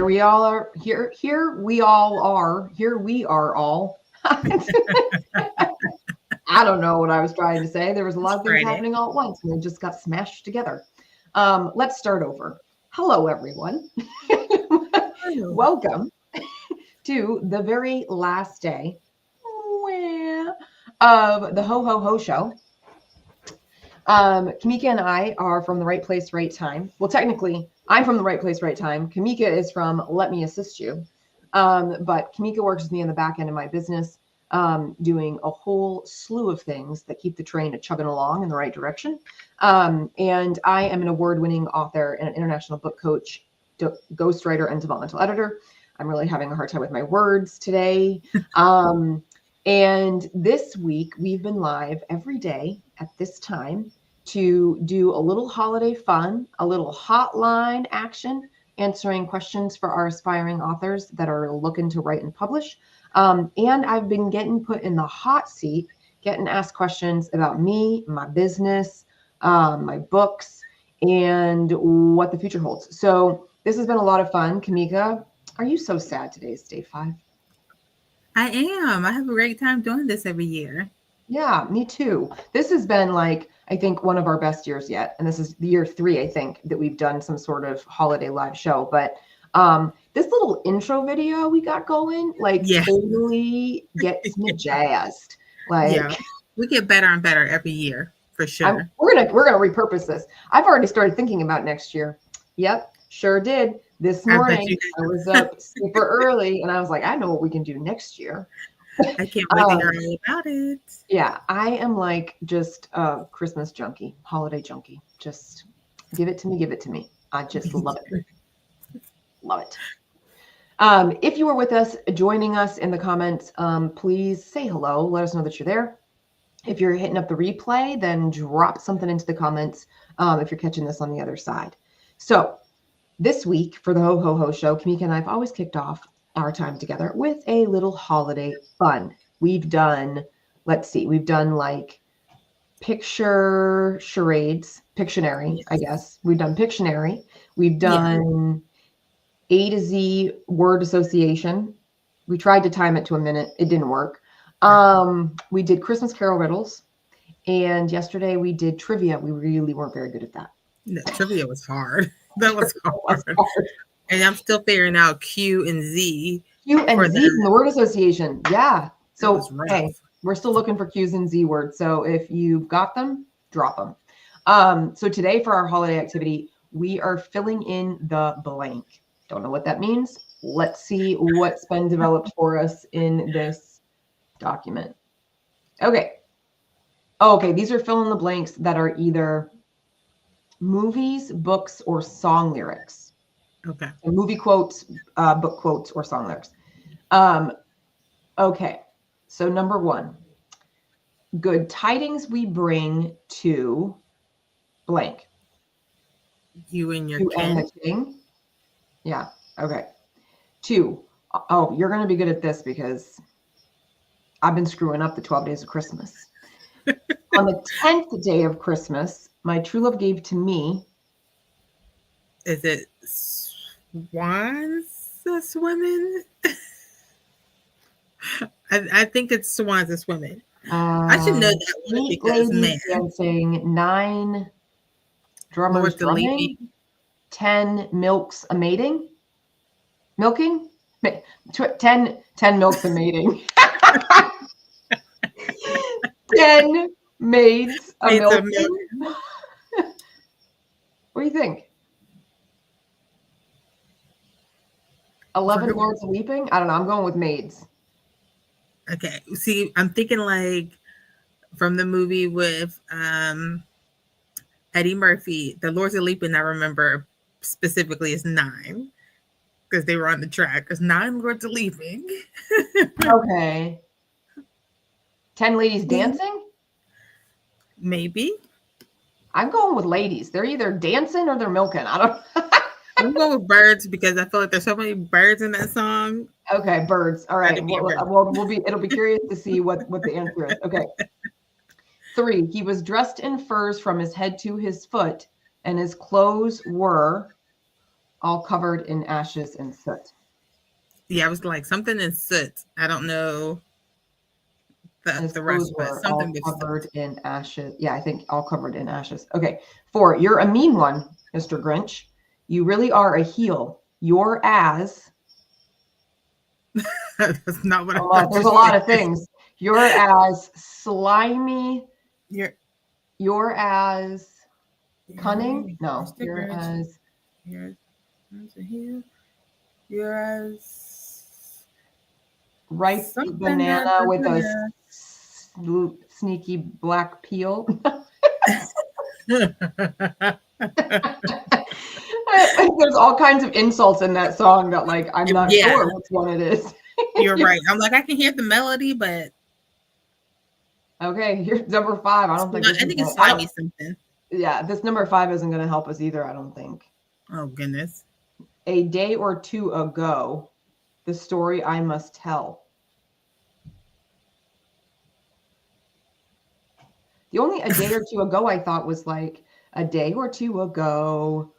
here we all are. Here we all are. Here we are all. I don't know what I was trying to say. There was a lot of things happening all at once, and they just got smashed together. Let's start over. Hello, everyone. Welcome to the very last day of the Ho Ho Ho show. Kameka and I are from the Right Place, Right Time. Well, technically, I'm from the Right Place, Right Time. Kameka is from Let Me Assist You. But Kameka works with me on the back end of my business, doing a whole slew of things that keep the train chugging along in the right direction. And I am an award-winning author and an international book coach, ghostwriter, and developmental editor. I'm really having a hard time with my words today. And this week, we've been live every day at this time to do a little holiday fun, a little hotline action, answering questions for our aspiring authors that are looking to write and publish. And I've been getting put in the hot seat, getting asked questions about me, my business, my books, and what the future holds. So this has been a lot of fun. Kameka, are you so sad today is day 5? I am. I have a great time doing this every year. Yeah, me too. This has been I think one of our best years yet. And this is year 3, I think, that we've done some sort of holiday live show. But this little intro video we got going, totally gets me jazzed. We get better and better every year, for sure. We're gonna repurpose this. I've already started thinking about next year. Yep, sure did. This morning, I was up super early, and I was like, I know what we can do next year. I can't wait to hear all about it. Yeah, I am just a Christmas junkie, holiday junkie. Just give it to me, give it to me. I just love it. Love it. If you were with us, joining us in the comments, please say hello. Let us know that you're there. If you're hitting up the replay, then drop something into the comments if you're catching this on the other side. So this week for the Ho Ho Ho show, Kameka and I have always kicked off our time together with a little holiday fun. We've done, we've done picture charades, Pictionary, yes. I guess. We've done Pictionary. We've done A to Z word association. We tried to time it to a minute. It didn't work. We did Christmas Carol riddles. And yesterday we did trivia. We really weren't very good at that. No, trivia was hard. That was hard. And I'm still figuring out Q and Z. Q and Z in the word association. Yeah. So, hey, we're still looking for Q's and Z words. So if you've got them, drop them. So today for our holiday activity, we are filling in the blank. Don't know what that means. Let's see what's been developed for us in this document. Okay. Okay. These are fill in the blanks that are either movies, books, or song lyrics. Okay. So movie quotes, book quotes, or song lyrics. Okay. So number 1, good tidings we bring to blank. You and your king. And the king. Yeah. Okay. 2. Oh, you're going to be good at this because I've been screwing up the 12 days of Christmas. On the 10th day of Christmas, my true love gave to me. Is it swans swimming? I think it's swans swimming. I should know that one because ladies dancing, 9 drummers drumming, 10 milks a mating. Milking? 10 milks a mating. 10 maids a milking. What do you think? 11 lords weeping? I don't know. I'm going with maids. Okay. See, I'm thinking from the movie with Eddie Murphy, the Lords of Leaping, I remember specifically is 9 because they were on the track. There's 9 Lords of Leaping. Okay. 10 ladies dancing? Maybe. I'm going with ladies. They're either dancing or they're milking. I don't I'm going with birds because I feel like there's so many birds in that song. Okay, birds. All right. It'll be curious to see what the answer is. Okay. 3, he was dressed in furs from his head to his foot, and his clothes were all covered in ashes and soot. Yeah, I was like something in soot. I don't know His the clothes rest, but were something all with covered soot. in ashes. Yeah, I think all covered in ashes. Okay. 4, you're a mean one, Mr. Grinch. You really are a heel. You're as. That's not what I Oh, thought there's you a lot said. of things. You're as slimy. You're You're as cunning. Mr. No, you're Grinch. as You're You're as ripe something that banana with a sneaky black peel. There's all kinds of insults in that song that, like, I'm not Yeah, sure which one it is. you're right. I'm like, I can hear the melody, but Okay, here's number 5. I don't think this I is think it's gonna. I don't. slimy something. Yeah, this number 5 isn't going to help us either. I don't think. Oh goodness. A day or two ago, the story I must tell. The only a day or two ago I thought was like a day or two ago.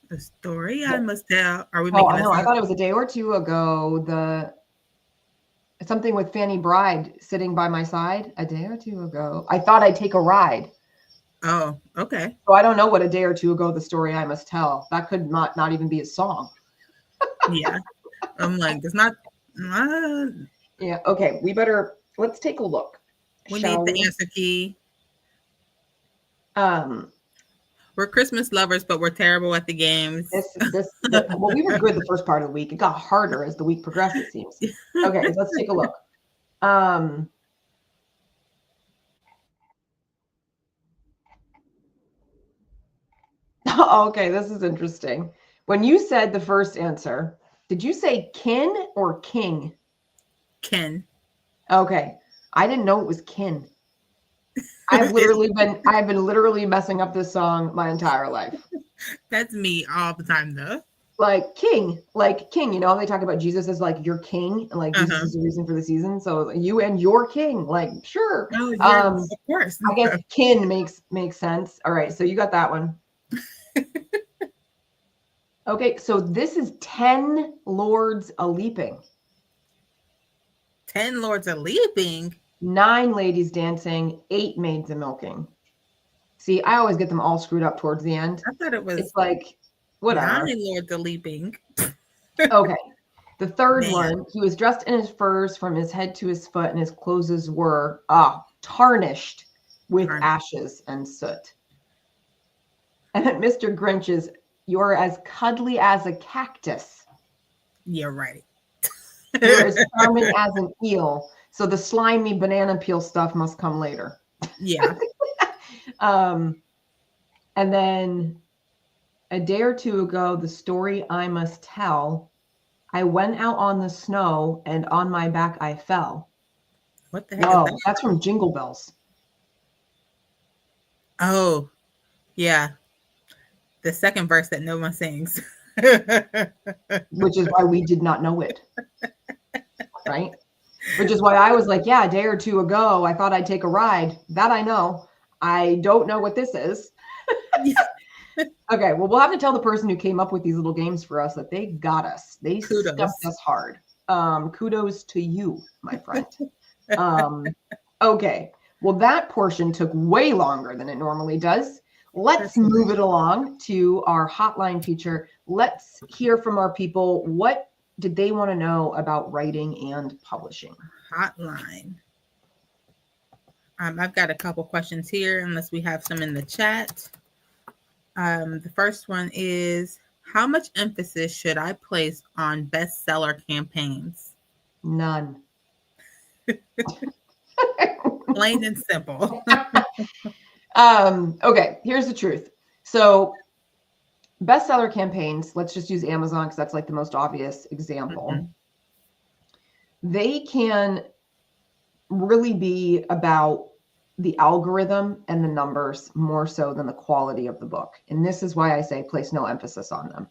The story I must tell. Are we Oh, making I this know. I up? thought it was a day or two ago. Something with Fanny Bride sitting by my side a day or two ago. I thought I'd take a ride. Oh, okay. So I don't know what a day or two ago the story I must tell. That could not even be a song. Yeah. I'm like, it's not. Yeah. Okay. Let's take a look. We Shall need the we? answer key. Um, We're Christmas lovers, but we're terrible at the games. Well, we were good the first part of the week. It got harder as the week progressed, it seems. Okay, let's take a look. Okay, this is interesting. When you said the first answer, did you say kin or king? Ken. Okay, I didn't know it was kin. I've been literally messing up this song my entire life. That's me all the time, though. Like king, you know, they talk about Jesus as like your king, and like Jesus is the reason for the season. So you and your king, like, sure. Oh, of course. I guess kin makes sense. All right, so you got that one. Okay, so this is 10 lords a leaping. 10 lords a leaping. 9 ladies dancing, 8 maids a milking. See, I always get them all screwed up towards the end. I thought it was. It's like, whatever. 9 lords a leaping. Okay. The third one, he was dressed in his furs from his head to his foot, and his clothes were tarnished with ashes and soot. And then Mr. Grinch is, you're as cuddly as a cactus. You're right. You're as charming as an eel. So the slimy banana peel stuff must come later. Yeah. And then a day or two ago, the story I must tell, I went out on the snow and on my back I fell. What the heck is that? That's from Jingle Bells. Oh, yeah. The second verse that no one sings. Which is why we did not know it. Right? Which is why I was like, yeah, a day or two ago, I thought I'd take a ride. That I know. I don't know what this is. Okay, well, we'll have to tell the person who came up with these little games for us that they got us. They stumped us hard. Kudos to you, my friend. Okay, well, that portion took way longer than it normally does. Let's move it along to our hotline feature. Let's hear from our people. What did they want to know about writing and publishing? Hotline. I've got a couple questions here, unless we have some in the chat. The first one is, how much emphasis should I place on bestseller campaigns? None. Plain and simple. Okay, here's the truth. So bestseller campaigns, let's just use Amazon because that's like the most obvious example. Mm-hmm. They can really be about the algorithm and the numbers more so than the quality of the book. And this is why I say place no emphasis on them.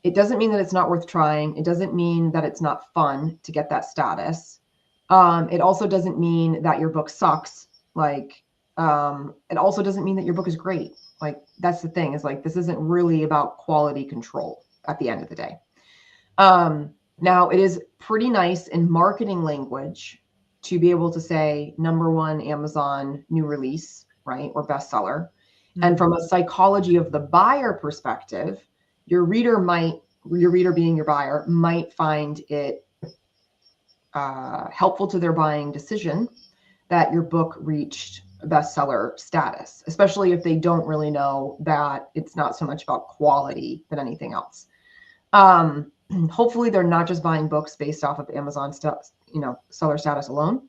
It doesn't mean that it's not worth trying. It doesn't mean that it's not fun to get that status. It also doesn't mean that your book sucks. Like, it also doesn't mean that your book is great. Like, that's the thing, is like, this isn't really about quality control. at the end of the day. Now, it is pretty nice in marketing language to be able to say -- Amazon new release, right? Or bestseller. And from a psychology of the buyer perspective, your reader being your buyer, might find it helpful to their buying decision that your book reached bestseller status, especially if they don't really know that it's not so much about quality than anything else. Hopefully they're not just buying books based off of Amazon stuff, seller status alone.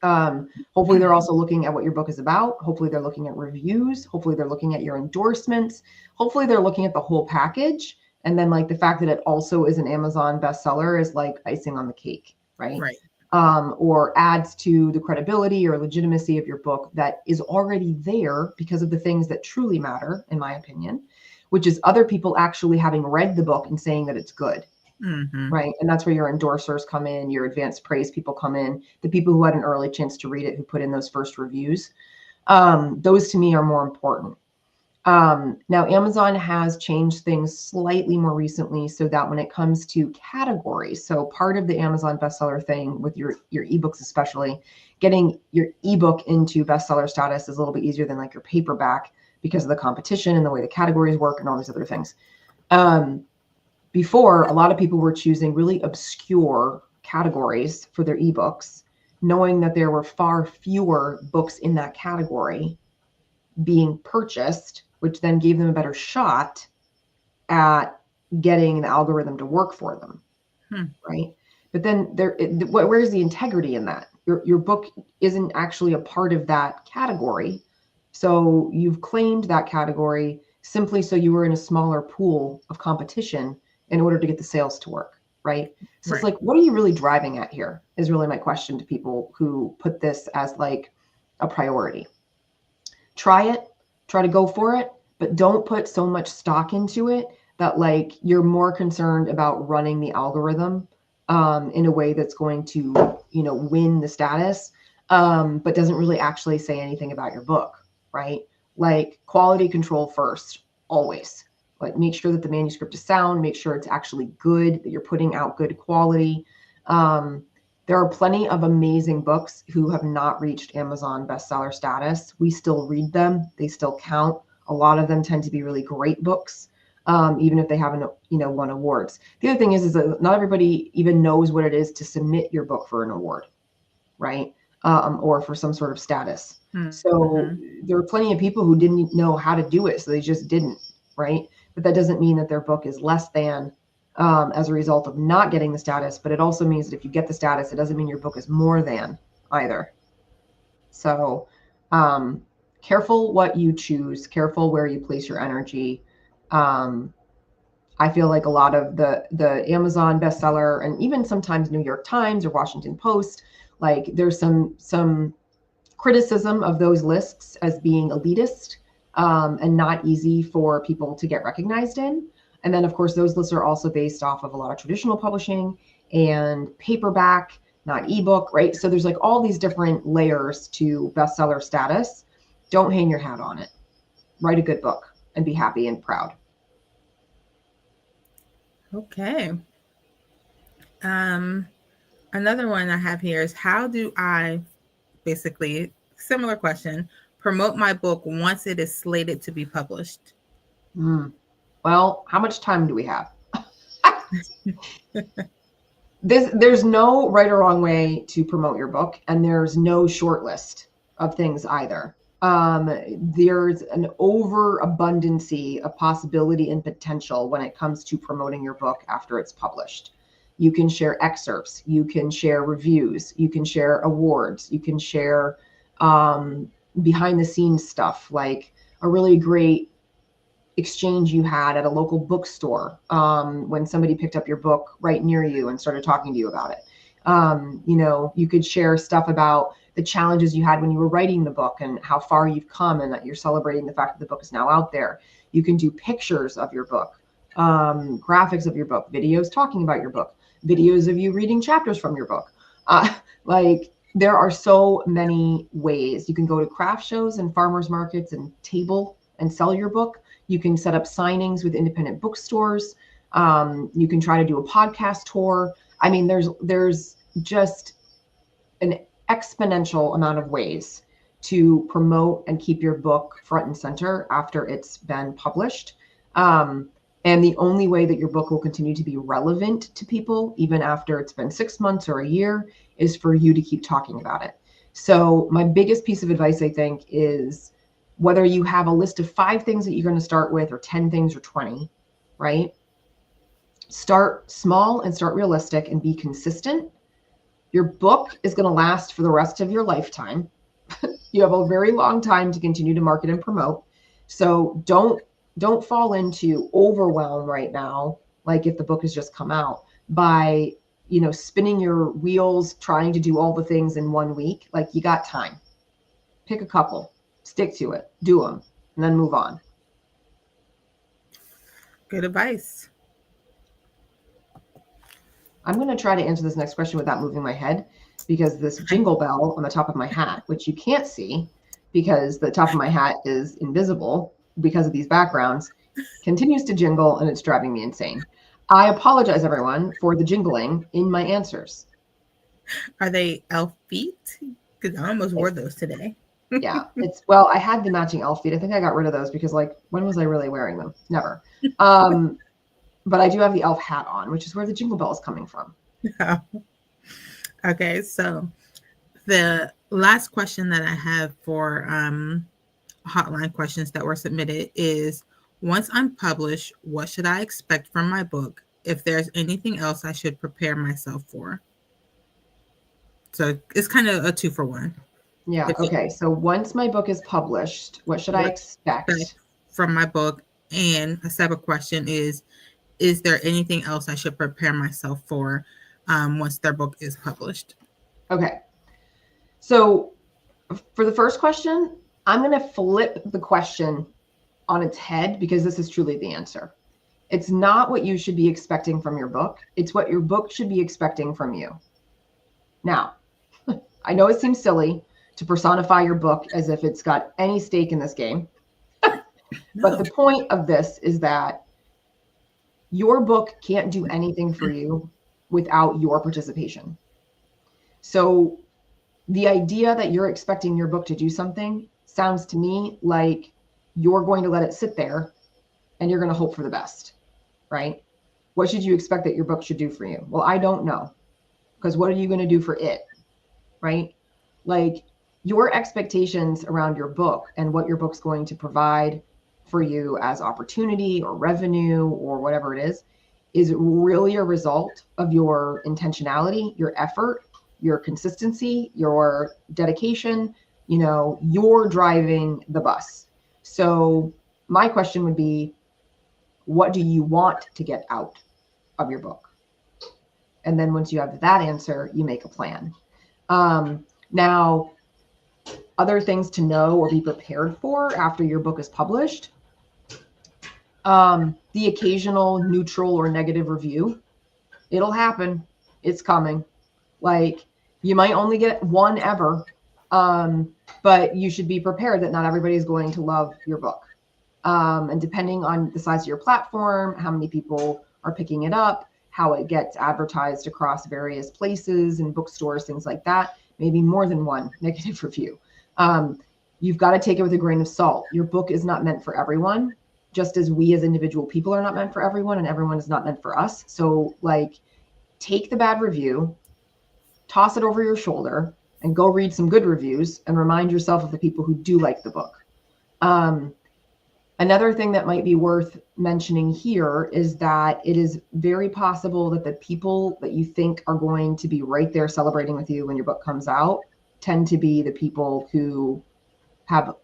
Hopefully they're also looking at what your book is about. Hopefully they're looking at reviews. Hopefully they're looking at your endorsements. Hopefully they're looking at the whole package. And then like the fact that it also is an Amazon bestseller is like icing on the cake, right? Right. Or adds to the credibility or legitimacy of your book that is already there because of the things that truly matter, in my opinion, which is other people actually having read the book and saying that it's good. Right. And that's where your endorsers come in, your advanced praise people come in, the people who had an early chance to read it, who put in those first reviews. Those to me are more important. Now, Amazon has changed things slightly more recently so that when it comes to categories, so part of the Amazon bestseller thing with your ebooks, especially getting your ebook into bestseller status is a little bit easier than like your paperback because of the competition and the way the categories work and all these other things. Before, a lot of people were choosing really obscure categories for their ebooks, knowing that there were far fewer books in that category being purchased, which then gave them a better shot at getting the algorithm to work for them, right? But then where's the integrity in that? Your book isn't actually a part of that category. So you've claimed that category simply so you were in a smaller pool of competition in order to get the sales to work, right? So It's like, what are you really driving at here is really my question to people who put this as like a priority. Try to go for it, but don't put so much stock into it that like you're more concerned about running the algorithm in a way that's going to, win the status, but doesn't really actually say anything about your book, right? Like quality control first, always. Like make sure that the manuscript is sound, make sure it's actually good, that you're putting out good quality. There are plenty of amazing books who have not reached Amazon bestseller status. We still read them. They still count. A lot of them tend to be really great books, even if they haven't, won awards. The other thing is that not everybody even knows what it is to submit your book for an award, right? Or for some sort of status. So there are plenty of people who didn't know how to do it, so they just didn't, right? But that doesn't mean that their book is less than as a result of not getting the status, but it also means that if you get the status, it doesn't mean your book is more than either. So careful what you choose, careful where you place your energy. I feel like a lot of the Amazon bestseller and even sometimes New York Times or Washington Post, like there's some criticism of those lists as being elitist and not easy for people to get recognized in. And then, of course, those lists are also based off of a lot of traditional publishing and paperback, not ebook, right? So there's like all these different layers to bestseller status. Don't hang your hat on it. Write a good book and be happy and proud. Okay. Another one I have here is how do I, basically, similar question, promote my book once it is slated to be published? Well, how much time do we have? There's no right or wrong way to promote your book, and there's no short list of things either. There's an overabundancy of possibility and potential when it comes to promoting your book after it's published. You can share excerpts, you can share reviews, you can share awards, you can share behind the scenes stuff, like a really great exchange you had at a local bookstore when somebody picked up your book right near you and started talking to you about it. You could share stuff about the challenges you had when you were writing the book and how far you've come and that you're celebrating the fact that the book is now out there. You can do pictures of your book, graphics of your book, videos talking about your book, videos of you reading chapters from your book. Like there are so many ways. You can go to craft shows and farmers markets and table and sell your book. You can set up signings with independent bookstores. You can try to do a podcast tour. I mean, there's just an exponential amount of ways to promote and keep your book front and center after it's been published. And the only way that your book will continue to be relevant to people, even after it's been 6 months or a year, is for you to keep talking about it. So my biggest piece of advice, I think, is whether you have a list of 5 things that you're going to start with, or 10 things, or 20, right? Start small and start realistic and be consistent. Your book is going to last for the rest of your lifetime. You have a very long time to continue to market and promote. So don't fall into overwhelm right now, like if the book has just come out, by spinning your wheels trying to do all the things in 1 week. Like, you got time. Pick a couple, stick to it, do them, and then move on. Good advice. I'm going to try to answer this next question without moving my head, because this jingle bell on the top of my hat, which you can't see because the top of my hat is invisible because of these backgrounds, continues to jingle, and it's driving me insane. I apologize, everyone, for the jingling in my answers. Are they elf feet? Because I almost wore those today. Yeah, well, I had the matching elf feet. I think I got rid of those because, like, when was I really wearing them? Never. But I do have the elf hat on, which is where the jingle bell is coming from. Okay, so the last question that I have for hotline questions that were submitted is, once I'm published, what should I expect from my book? If there's anything else I should prepare myself for? So it's kind of a 2-for-1. Yeah. Okay. So once my book is published, what should I expect from my book? And a separate question is there anything else I should prepare myself for once their book is published? Okay. So for the first question, I'm going to flip the question on its head, because this is truly the answer. It's not what you should be expecting from your book. It's what your book should be expecting from you. Now, I know it seems silly to personify your book as if it's got any stake in this game. But the point of this is that your book can't do anything for you without your participation. So the idea that you're expecting your book to do something sounds to me like you're going to let it sit there and you're going to hope for the best, right? What should you expect that your book should do for you? Well, I don't know, because what are you going to do for it, right? Like, your expectations around your book and what your book's going to provide for you as opportunity or revenue or whatever it is really a result of your intentionality, your effort, your consistency, your dedication. You're driving the bus. So my question would be, what do you want to get out of your book? And then once you have that answer, you make a plan. Now, other things to know or be prepared for after your book is published. The occasional neutral or negative review. It'll happen. It's coming. Like, you might only get one ever, but you should be prepared that not everybody is going to love your book. And depending on the size of your platform, how many people are picking it up, how it gets advertised across various places and bookstores, things like that, maybe more than one negative review. You've got to take it with a grain of salt. Your book is not meant for everyone, just as we as individual people are not meant for everyone, and everyone is not meant for us. So, like, take the bad review, toss it over your shoulder, and go read some good reviews and remind yourself of the people who do like the book. Another thing that might be worth mentioning here is that it is very possible that the people that you think are going to be right there celebrating with you when your book comes out tend to be the people who have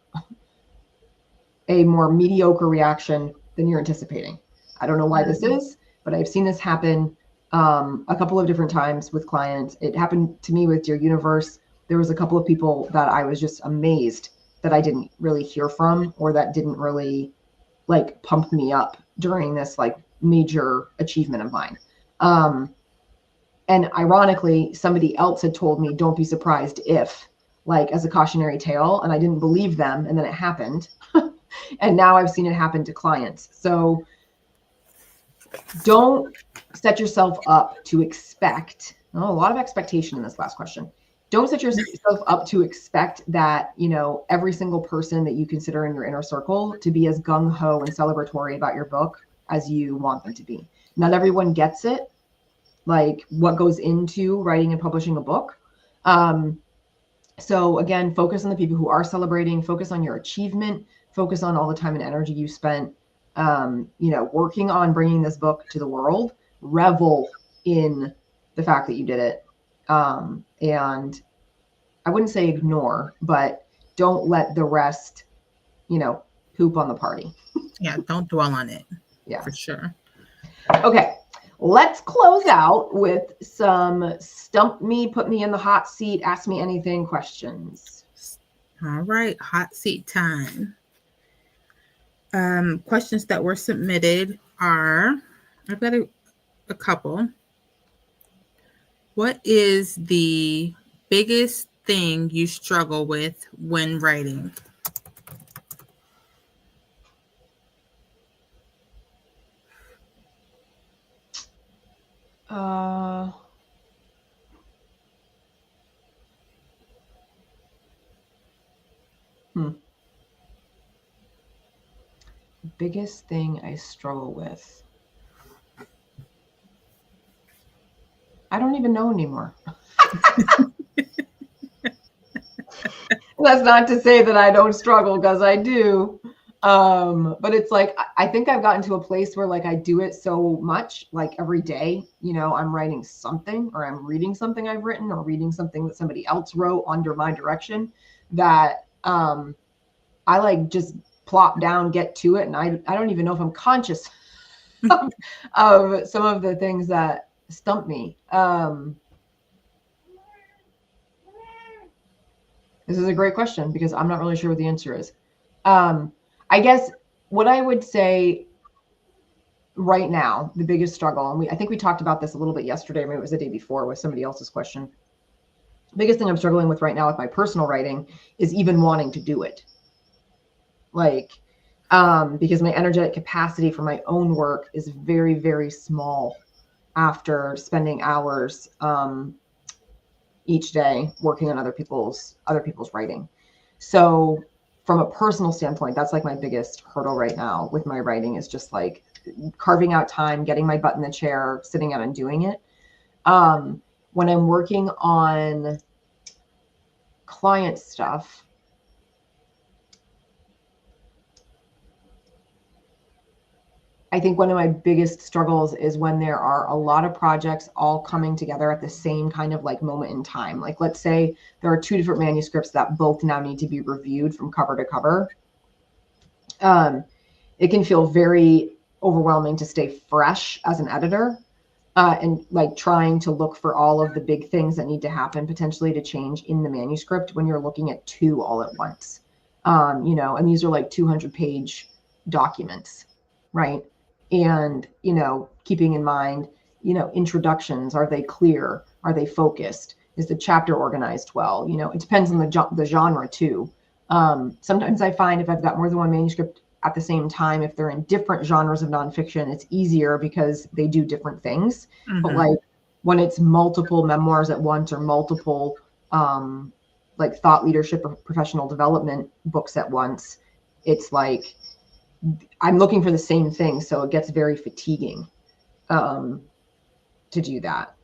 a more mediocre reaction than you're anticipating. I don't know why this is, but I've seen this happen a couple of different times with clients. It happened to me with Dear Universe. There was a couple of people that I was just amazed that I didn't really hear from, or that didn't really like pump me up during this like major achievement of mine. And ironically, somebody else had told me, don't be surprised if, like, as a cautionary tale, and I didn't believe them. And then it happened. And now I've seen it happen to clients. So don't set yourself up to expect, a lot of expectation in this last question. Don't set yourself up to expect that, every single person that you consider in your inner circle to be as gung-ho and celebratory about your book as you want them to be. Not everyone gets it, like what goes into writing and publishing a book. So again, focus on the people who are celebrating, focus on your achievement, focus on all the time and energy you spent, working on bringing this book to the world, revel in the fact that you did it. And I wouldn't say ignore, but don't let the rest, poop on the party. Yeah, don't dwell on it. Yeah. For sure. Okay. Let's close out with some stump me, put me in the hot seat, ask me anything questions. All right, hot seat time. Questions that were submitted are, I've got a couple. What is the biggest thing you struggle with when writing? Biggest thing I struggle with. I don't even know anymore. That's not to say that I don't struggle, because I do. But it's like, I think I've gotten to a place where like I do it so much, like every day, I'm writing something, or I'm reading something I've written, or reading something that somebody else wrote under my direction, that I like just plop down, get to it. And I don't even know if I'm conscious of some of the things that stump me. This is a great question, because I'm not really sure what the answer is. I guess what I would say right now, the biggest struggle, and I think we talked about this a little bit yesterday, maybe it was the day before with somebody else's question. The biggest thing I'm struggling with right now with my personal writing is even wanting to do it. Like, because my energetic capacity for my own work is very, very small after spending hours each day working on other people's writing. So from a personal standpoint, that's like my biggest hurdle right now with my writing, is just like carving out time, getting my butt in the chair, sitting out and doing it. When I'm working on client stuff, I think one of my biggest struggles is when there are a lot of projects all coming together at the same kind of like moment in time. Like, let's say there are 2 different manuscripts that both now need to be reviewed from cover to cover. It can feel very overwhelming to stay fresh as an editor, and like trying to look for all of the big things that need to happen potentially to change in the manuscript when you're looking at 2 all at once. And these are like 200-page documents, right? And, keeping in mind, introductions, are they clear? Are they focused? Is the chapter organized well? It depends on the genre too. Sometimes I find if I've got more than one manuscript at the same time, if they're in different genres of nonfiction, it's easier because they do different things. Mm-hmm. But like when it's multiple memoirs at once, or multiple like thought leadership or professional development books at once, it's like I'm looking for the same thing. So it gets very fatiguing to do that.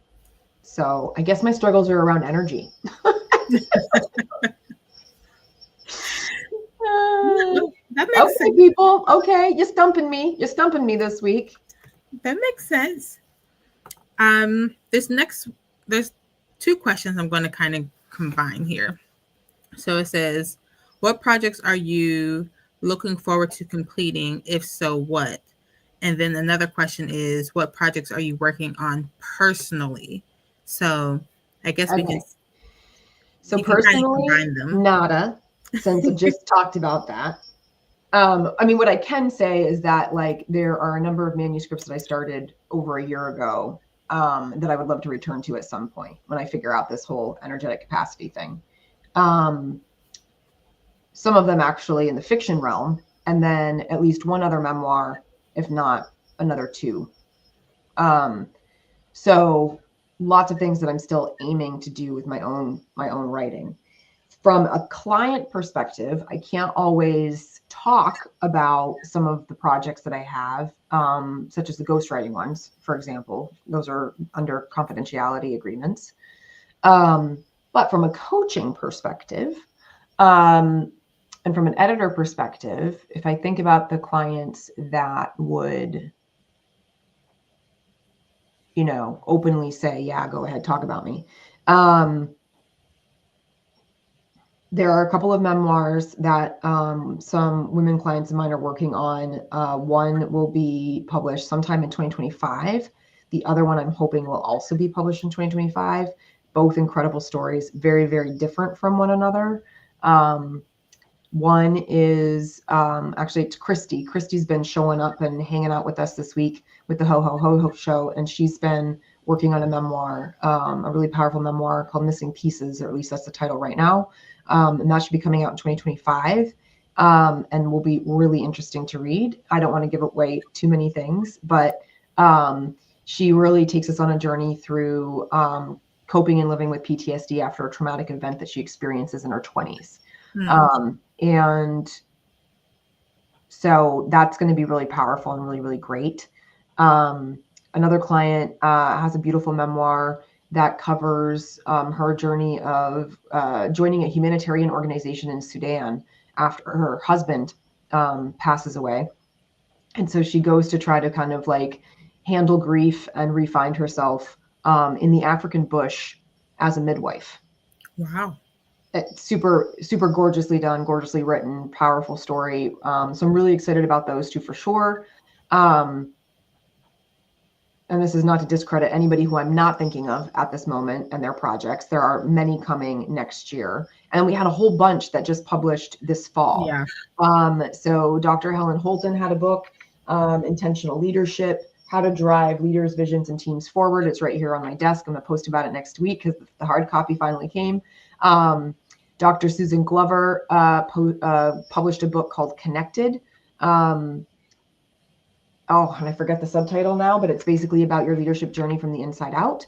So I guess my struggles are around energy. That makes sense. People. Okay. You're stumping me. You're stumping me this week. That makes sense. There's 2 questions I'm going to kind of combine here. So it says, what projects are you looking forward to completing? If so, what? And then another question is, what projects are you working on personally? So I guess we can. So personally, nada, since I just talked about that. I mean, what I can say is that like there are a number of manuscripts that I started over a year ago that I would love to return to at some point when I figure out this whole energetic capacity thing. Some of them actually in the fiction realm, and then at least one other memoir, if not another 2 So lots of things that I'm still aiming to do with my own writing. From a client perspective, I can't always talk about some of the projects that I have, such as the ghostwriting ones, for example. Those are under confidentiality agreements. But from a coaching perspective, and from an editor perspective, if I think about the clients that would, openly say, yeah, go ahead, talk about me. There are a couple of memoirs that some women clients of mine are working on. One will be published sometime in 2025. The other one I'm hoping will also be published in 2025. Both incredible stories, very, very different from one another. One is actually, it's Christy. Christy's been showing up and hanging out with us this week with the Ho show, and she's been working on a memoir, a really powerful memoir called Missing Pieces, or at least that's the title right now. And that should be coming out in 2025, and will be really interesting to read. I don't want to give away too many things, but she really takes us on a journey through coping and living with PTSD after a traumatic event that she experiences in her 20s. And so that's going to be really powerful and really, really great. Another client has a beautiful memoir that covers her journey of joining a humanitarian organization in Sudan after her husband passes away. And so she goes to try to kind of like handle grief and re-find herself in the African bush as a midwife. Wow. It's super, super gorgeously done, gorgeously written, powerful story. So I'm really excited about those two for sure. And this is not to discredit anybody who I'm not thinking of at this moment and their projects. There are many coming next year. And we had a whole bunch that just published this fall. Yeah. So Dr. Helen Holton had a book, Intentional Leadership, How to Drive Leaders, Visions, and Teams Forward. It's right here on my desk. I'm going to post about it next week because the hard copy finally came. Dr. Susan Glover published a book called Connected. And I forget the subtitle now, but it's basically about your leadership journey from the inside out.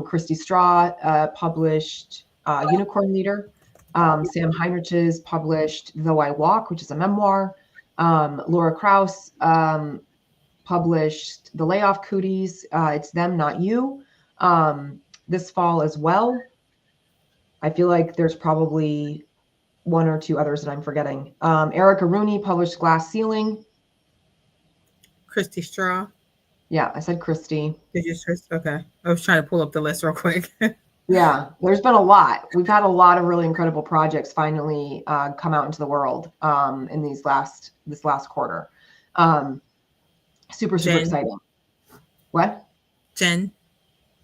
Christy Straw published Unicorn Leader. Sam Heinrich's published Though I Walk, which is a memoir. Laura Krauss published The Layoff Cooties. It's Them, Not You. This fall as well. I feel like there's probably one or two others that I'm forgetting. Erica Rooney published Glass Ceiling. Christy Straw. Yeah, I said Christy. Did you just? Okay. I was trying to pull up the list real quick. Yeah, there's been a lot. We've had a lot of really incredible projects finally come out into the world in this last quarter. Super exciting. What? Jen.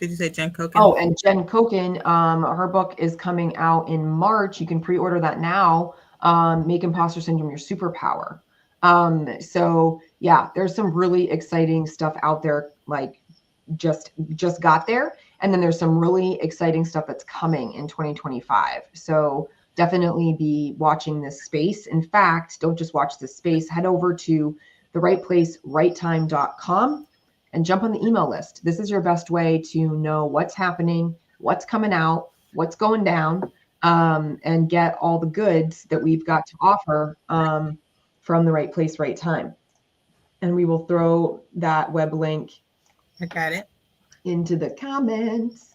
Did you say Jen Koken? Oh, and Jen Koken, her book is coming out in March. You can pre-order that now. Make Imposter Syndrome Your Superpower. So yeah, there's some really exciting stuff out there, like just got there. And then there's some really exciting stuff that's coming in 2025. So definitely be watching this space. In fact, don't just watch this space, head over to therightplacerightTime.com and jump on the email list. This is your best way to know what's happening, what's coming out, what's going down, and get all the goods that we've got to offer from the Right Place, Right Time. And we will throw that web link. I got it. Into the comments.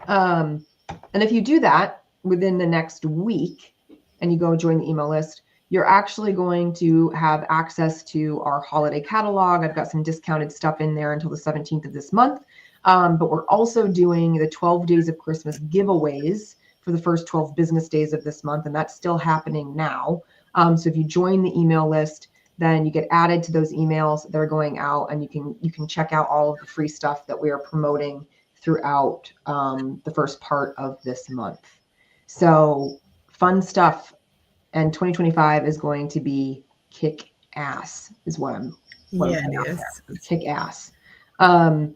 And if you do that within the next week and you go join the email list, you're actually going to have access to our holiday catalog. I've got some discounted stuff in there until the 17th of this month. But we're also doing the 12 Days of Christmas giveaways for the first 12 business days of this month. And that's still happening now. So if you join the email list, then you get added to those emails that are going out, and you can check out all of the free stuff that we are promoting throughout the first part of this month. So fun stuff. And 2025 is going to be kick ass, is what I'm it is. Kick ass. Kameka,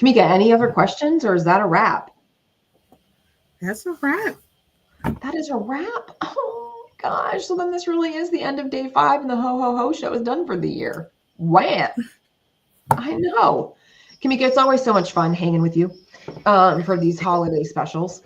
any other questions, or is that a wrap? That's a wrap. That is a wrap. Oh gosh. So then this really is the end of day 5, and the Ho Ho Ho show is done for the year. Wham. I know. Kameka, it's always so much fun hanging with you for these holiday specials.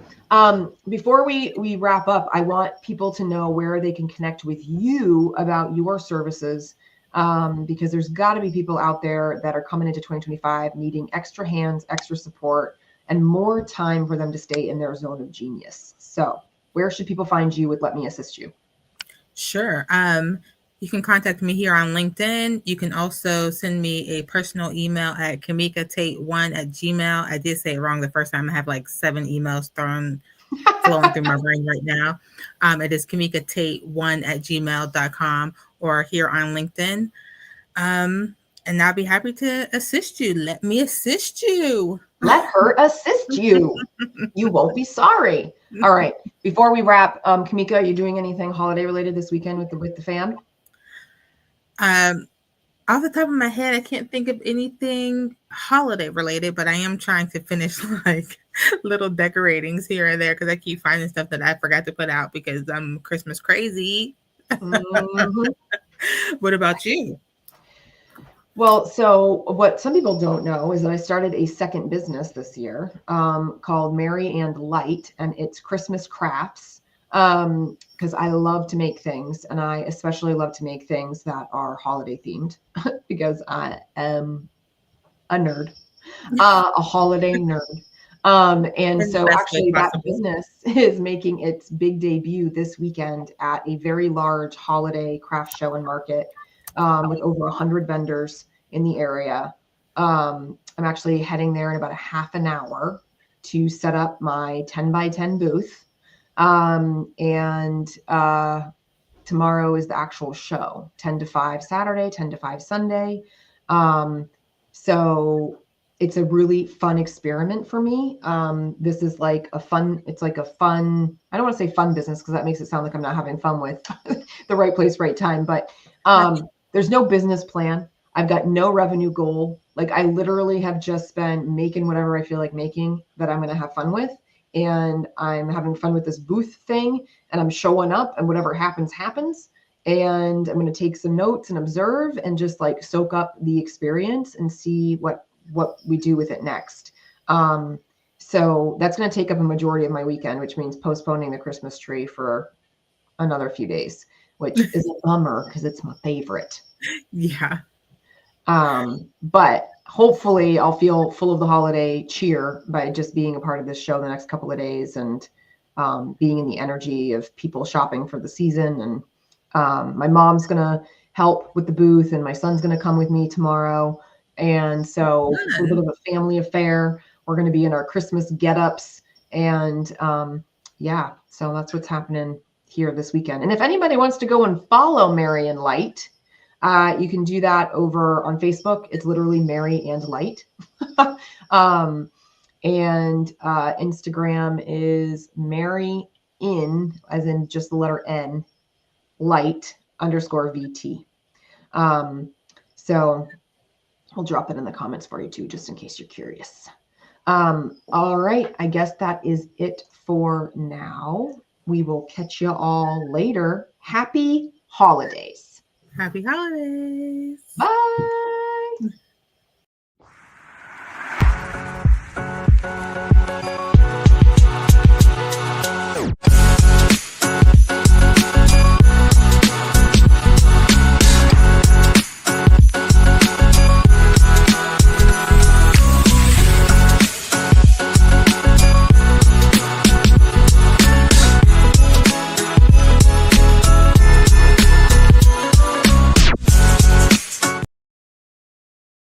Before we wrap up, I want people to know where they can connect with you about your services, because there's got to be people out there that are coming into 2025 needing extra hands, extra support, and more time for them to stay in their zone of genius. So where should people find you with Let Me Assist You? Sure. You can contact me here on LinkedIn. You can also send me a personal email at kamekatate1@gmail. I did say it wrong the first time. I have like 7 emails flowing through my brain right now. It is kamekatate1@gmail.com or here on LinkedIn. And I'll be happy to assist you. Let me assist you. Let her assist you. You won't be sorry. All right. Before we wrap, Kameka, are you doing anything holiday related this weekend with the fam? Off the top of my head, I can't think of anything holiday related, but I am trying to finish like little decoratings here and there because I keep finding stuff that I forgot to put out because I'm Christmas crazy. Mm-hmm. What about you? Well, so what some people don't know is that I started a second business this year called Merry and Light, and it's Christmas crafts, because I love to make things, and I especially love to make things that are holiday themed because I am a nerd, a holiday nerd. And so actually that business is making its big debut this weekend at a very large holiday craft show and market with over 100 vendors in the area. I'm actually heading there in about a half an hour to set up my 10 by 10 booth. And tomorrow is the actual show, 10 to 5 Saturday, 10 to 5 Sunday. So it's a really fun experiment for me. This is like a fun, I don't want to say fun business because that makes it sound like I'm not having fun with the right place, right time. But there's no business plan. I've got no revenue goal. Like I literally have just been making whatever I feel like making that I'm going to have fun with. And I'm having fun with this booth thing and I'm showing up and whatever happens, happens. And I'm going to take some notes and observe and just like soak up the experience and see what we do with it next. So that's going to take up a majority of my weekend, which means postponing the Christmas tree for another few days, which is a bummer because it's my favorite. Yeah. But hopefully I'll feel full of the holiday cheer by just being a part of this show the next couple of days and being in the energy of people shopping for the season. And my mom's going to help with the booth and my son's going to come with me tomorrow. And so it's a little bit of a family affair. We're going to be in our Christmas get-ups. And yeah, so that's what's happening here this weekend. And if anybody wants to go and follow Merry and Light, you can do that over on Facebook. It's literally Merry and Light. And Instagram is Merry in, as in just the letter N, Light _VT. So I'll drop it in the comments for you too, just in case you're curious. All right. I guess that is it for now. We will catch you all later. Happy holidays. Happy holidays. Bye.